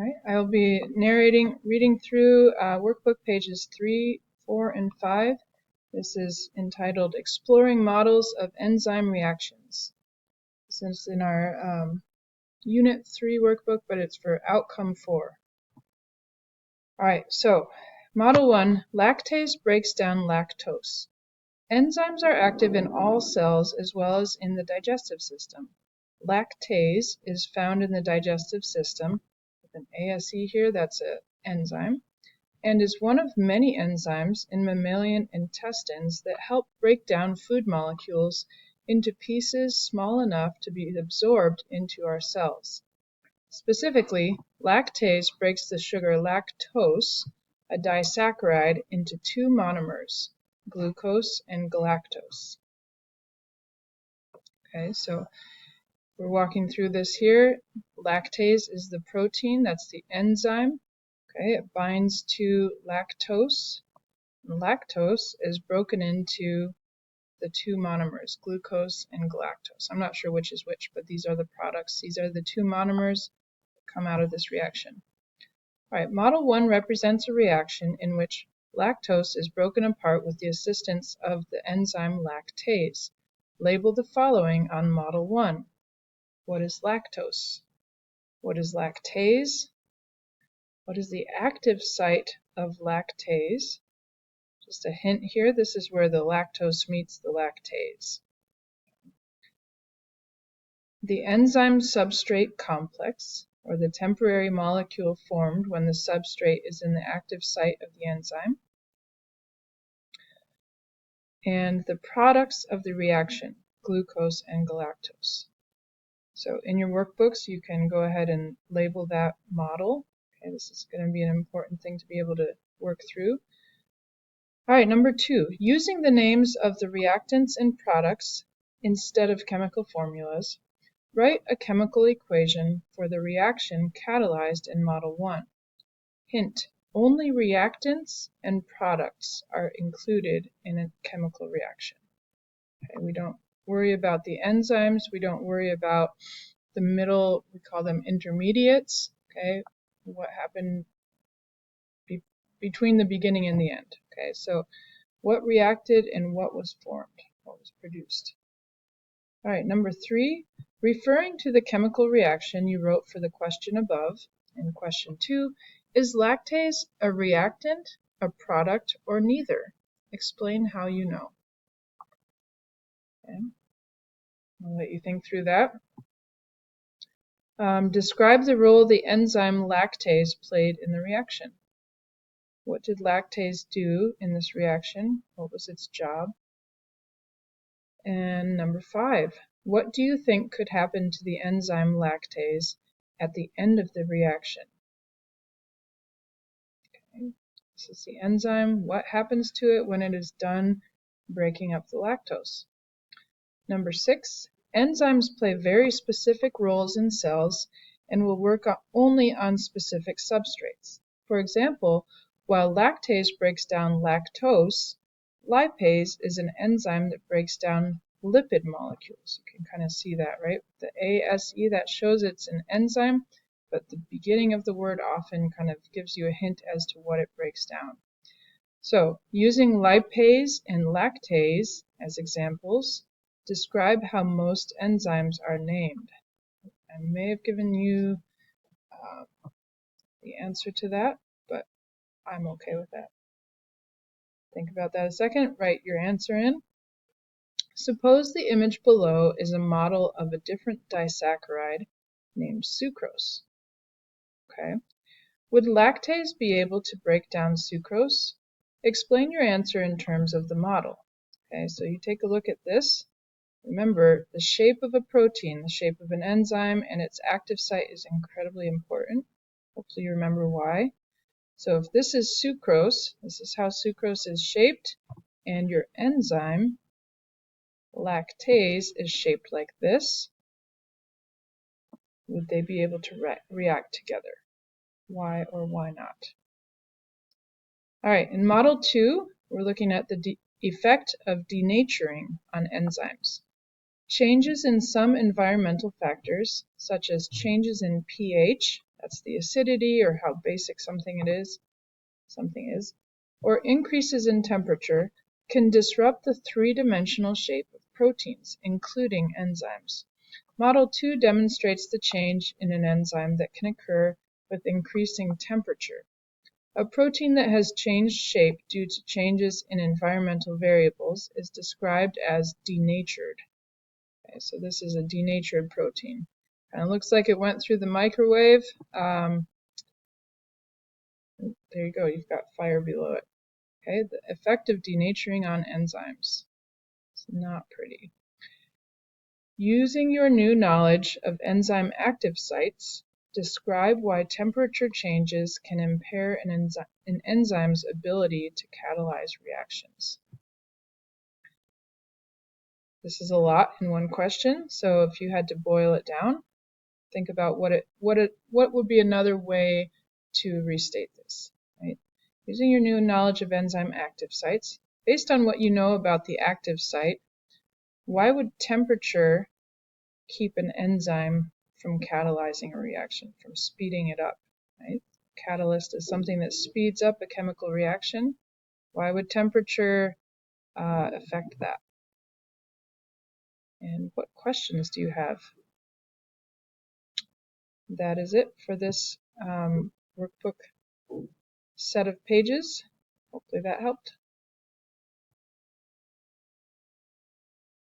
Right, I'll be reading through workbook pages 3, 4, and 5. This is entitled Exploring Models of Enzyme Reactions. This is in our Unit 3 workbook, but it's for Outcome 4. Alright, so Model 1, lactase breaks down lactose. Enzymes are active in all cells as well as in the digestive system. Lactase is found in the digestive system. An ASE here, that's an enzyme, and is one of many enzymes in mammalian intestines that help break down food molecules into pieces small enough to be absorbed into our cells. Specifically, lactase breaks the sugar lactose, a disaccharide, into two monomers, glucose and galactose. Okay, so we're walking through this here. Lactase is the protein, that's the enzyme. Okay, it binds to lactose. And lactose is broken into the two monomers, glucose and galactose. I'm not sure which is which, but these are the products. These are the two monomers that come out of this reaction. All right, Model 1 represents a reaction in which lactose is broken apart with the assistance of the enzyme lactase. Label the following on Model 1. What is lactose? What is lactase? What is the active site of lactase? Just a hint here, this is where the lactose meets the lactase. The enzyme substrate complex, or the temporary molecule formed when the substrate is in the active site of the enzyme. And the products of the reaction, glucose and galactose. So in your workbooks, you can go ahead and label that model. Okay, this is going to be an important thing to be able to work through. All right, number 2, using the names of the reactants and products instead of chemical formulas, write a chemical equation for the reaction catalyzed in Model 1. Hint, only reactants and products are included in a chemical reaction. Okay, we don't worry about the enzymes, we don't worry about the middle, we call them intermediates, okay, what happened between the beginning and the end. Okay, so what reacted and what was formed, what was produced. All right, number 3, referring to the chemical reaction you wrote for the question above, in question 2, is lactase a reactant, a product, or neither? Explain how you know. Okay, I'll let you think through that. Describe the role the enzyme lactase played in the reaction. What did lactase do in this reaction? What was its job? And number 5, what do you think could happen to the enzyme lactase at the end of the reaction? Okay, this is the enzyme. What happens to it when it is done breaking up the lactose? Number 6, enzymes play very specific roles in cells and will work only on specific substrates. For example, while lactase breaks down lactose, lipase is an enzyme that breaks down lipid molecules. You can kind of see that, right? The ASE, that shows it's an enzyme, but the beginning of the word often kind of gives you a hint as to what it breaks down. So, using lipase and lactase as examples, describe how most enzymes are named. I may have given you the answer to that, but I'm okay with that. Think about that a second. Write your answer in. Suppose the image below is a model of a different disaccharide named sucrose. Okay. Would lactase be able to break down sucrose? Explain your answer in terms of the model. Okay, so you take a look at this. Remember, the shape of a protein, the shape of an enzyme, and its active site is incredibly important. Hopefully you remember why. So if this is sucrose, this is how sucrose is shaped, and your enzyme, lactase, is shaped like this. Would they be able to react together? Why or why not? All right, in Model 2, we're looking at the effect of denaturing on enzymes. Changes in some environmental factors, such as changes in pH, that's the acidity or how basic something is, or increases in temperature can disrupt the three-dimensional shape of proteins, including enzymes. Model 2 demonstrates the change in an enzyme that can occur with increasing temperature. A protein that has changed shape due to changes in environmental variables is described as denatured. Okay, so this is a denatured protein. Kind of looks like it went through the microwave. There you go, you've got fire below it. Okay, the effect of denaturing on enzymes. It's not pretty. Using your new knowledge of enzyme active sites, describe why temperature changes can impair an enzyme's ability to catalyze reactions. This is a lot in one question, so if you had to boil it down, think about what would be another way to restate this, right? Using your new knowledge of enzyme active sites, based on what you know about the active site, why would temperature keep an enzyme from catalyzing a reaction, from speeding it up, right? Catalyst is something that speeds up a chemical reaction. Why would temperature affect that? And what questions do you have? That is it for this workbook set of pages. Hopefully that helped.